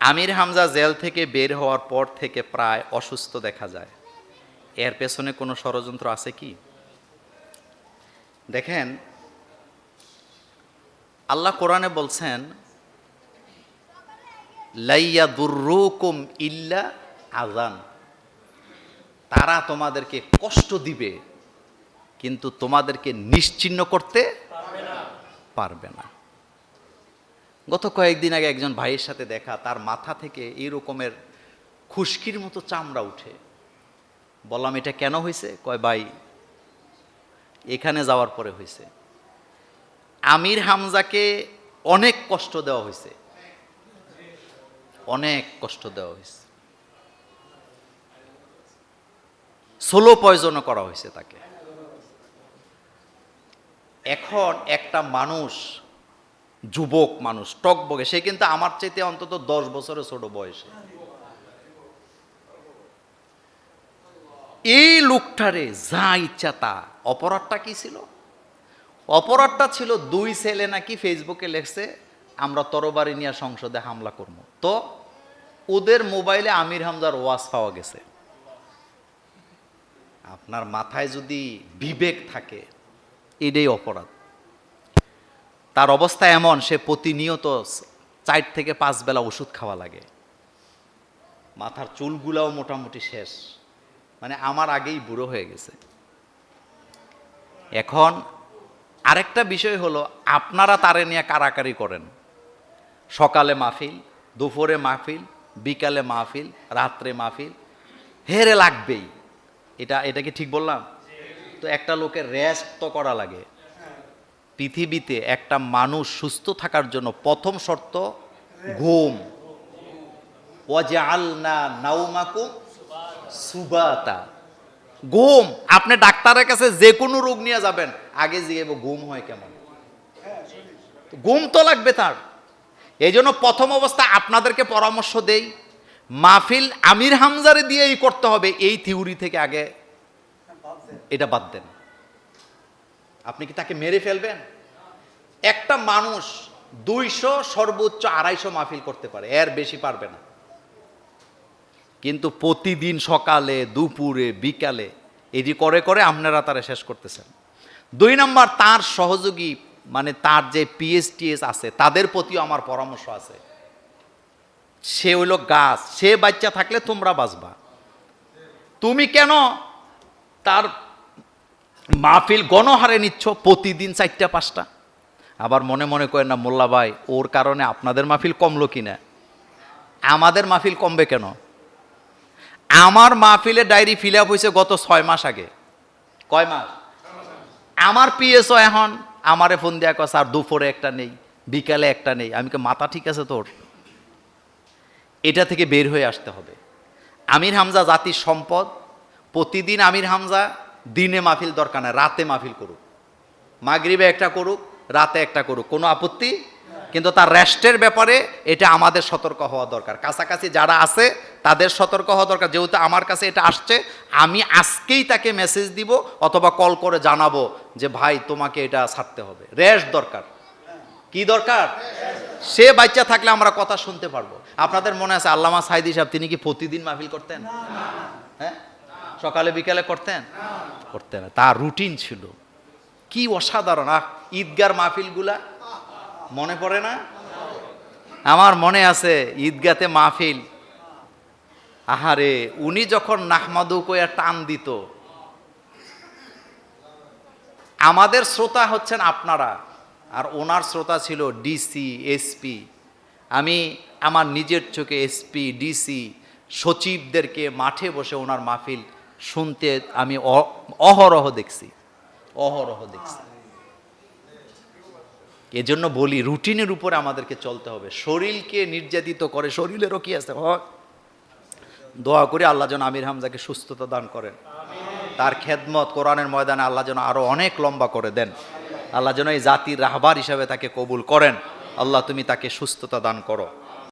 আমির Hamza jail থেকে বের হওয়ার পর থেকে প্রায় অসুস্থ দেখা যায়। এর পেছনে কোনো ষড়যন্ত্র আছে কি? দেখেন, আল্লাহ কোরআনে বলছেন, লাইয়াদুররুকুম ইল্লা আযান, তারা তোমাদেরকে কষ্ট দিবে কিন্তু তোমাদেরকে নিশ্চিহ্ন করতে পারবে না। গত কয়েকদিন আগে একজন ভাইয়ের সাথে দেখা, তার মাথা থেকে এই রকমের খুশকির মতো চামড়া উঠে। বললাম, এটা কেন হয়েছে? কয়, ভাই এখানে যাওয়ার পরে হয়েছে। আমির হামজাকে অনেক কষ্ট দেওয়া হয়েছে, অনেক কষ্ট দেওয়া হয়েছে, সোলো পয়জনও করা হয়েছে তাকে। এখন একটা মানুষ, যুবক মানুষ, টকবগে, সে কিন্তু আমার চাইতে অন্তত 10 বছরের ছোট বয়সে, এই লোকটারে যা ইচ্ছা তা। অপরাধটা কি ছিল? অপরাধটা ছিল 2 ছেলে নাকি ফেসবুকে লেখছে, আমরা তরবারি নিয়ে সংসদে হামলা করবো। তো ওদের মোবাইলে আমির হামজার ওয়াজ পাওয়া গেছে। আপনার মাথায় যদি বিবেক থাকে, এটাই অপরাধ। তার অবস্থা এমন, সে প্রতিনিয়ত 4 থেকে 5 বেলা ওষুধ খাওয়া লাগে। মাথার চুলগুলাও মোটামুটি শেষ, মানে আমার আগেই বুড়ো হয়ে গেছে। এখন আরেকটা বিষয় হলো, আপনারা তারে নিয়ে কারাকারি করেন। সকালে মাহফিল, দুপুরে মাহফিল, বিকালে মাহফিল, রাত্রে মাহফিল, হেরে লাগবেই। এটা কি ঠিক বললাম? তো একটা লোকের রেস্ট তো করা লাগে। পৃথিবীতে একটা মানুষ সুস্থ থাকার জন্য প্রথম শর্ত ঘুম। ওয়াজআলনা নাওমাকুম সুবাতা, ঘুম। আপনি ডাক্তারের কাছে যে কোনো রোগ নিয়ে যাবেন, আগে জিজ্ঞেস ঘুম হয় কেমন। ঘুম তো লাগবে তার। এই জন্য প্রথম অবস্থা আপনাদেরকে পরামর্শ দেই, মাহফিল আমির হামজারে দিয়েই করতে হবে, এই থিওরি থেকে আগে এটা বাদ দেন। আপনি কি তাকে মেরে ফেলবেন? একটা মানুষ 200 সর্বোচ্চ 250 মাহফিল করতে পারে, এর বেশি পারবে না। কিন্তু প্রতিদিন সকালে দুপুরে বিকালে এটি করে করে আপনারা তারা শেষ করতেছেন। 2 নম্বর, তার সহযোগী মানে তার যে পিএসটিএস আছে তাদের প্রতিও আমার পরামর্শ আছে। সে হইল গাছ, সে বাচ্চা থাকলে তোমরা বাঁচবা। তুমি কেন তার মাহফিল গণহারে নিচ্ছ প্রতিদিন 4টা 5টা? আবার মনে মনে করেন না, মোল্লা ভাই ওর কারণে আপনাদের মাহফিল কমলো কিনা? আমাদের মাহফিল কমবে কেন? আমার মাহফিলে ডায়েরি ফিল আপ হয়েছে গত 6 মাস আগে। কয় মাস? আমার পিএসও এখন আমারে ফোন দেয়া কয়, স্যার দুপুরে একটা নেই, বিকালে একটা নেই। আমি কে, মাথা ঠিক আছে তোর? এটা থেকে বের হয়ে আসতে হবে। আমির হামজা জাতির সম্পদ। প্রতিদিন আমির হামজা দিনে মাহফিল দরকার না, রাতে মাহফিল করুক। মাগরিবে একটা করুক, রাতে একটা করুক, কোনো আপত্তি। কিন্তু তার রেস্টের ব্যাপারে এটা আমাদের সতর্ক হওয়া দরকার। কাছাকাছি যারা আছে তাদের সতর্ক হওয়া দরকার। যেহেতু আমার কাছে এটা আসছে, আমি আজকেই তাকে মেসেজ দিব অথবা কল করে জানাবো যে ভাই তোমাকে এটা ছাড়তে হবে, রেস্ট দরকার। কি দরকার? সে বাচ্চা থাকলে আমরা কথা শুনতে পারবো। আপনাদের মনে আছে আল্লামা সাইদি সাহেব, তিনি কি প্রতিদিন মাহফিল করতেন? হ্যাঁ, সকালে বিকালে করতেন? করতেন না, তার রুটিন ছিল। কি অসাধারণ! ঈদগার মাহফিলগুলা মনে পড়ে না? আমার মনে আছে ঈদগাতে মাহফিল, আহারে উনি যখন নাহমাদু কইয়া টান দিত। আমাদের শ্রোতা হচ্ছেন আপনারা, আর ওনার শ্রোতা ছিল ডিসি, এসপি। আমি আমার নিজের চোখে এসপি, ডিসি, সচিবদেরকে মাঠে বসে ওনার মাহফিল শুনতে আমি অহরহ দেখছি, অহরহ দেখছি। এজন্য বলি, রুটিনের উপরে আমাদেরকে চলতে হবে। শরীরকে নির্যাতিত করে, শরীরেরও কি আছে, দোয়া করি আল্লাহ যেন আমির হামজাকে সুস্থতা দান করেন। তার খেদমত কোরআনের ময়দানে আল্লাহ যেন আরো অনেক লম্বা করে দেন। আল্লাহ যেন এই জাতির রাহবার হিসাবে তাকে কবুল করেন। আল্লাহ তুমি তাকে সুস্থতা দান করো।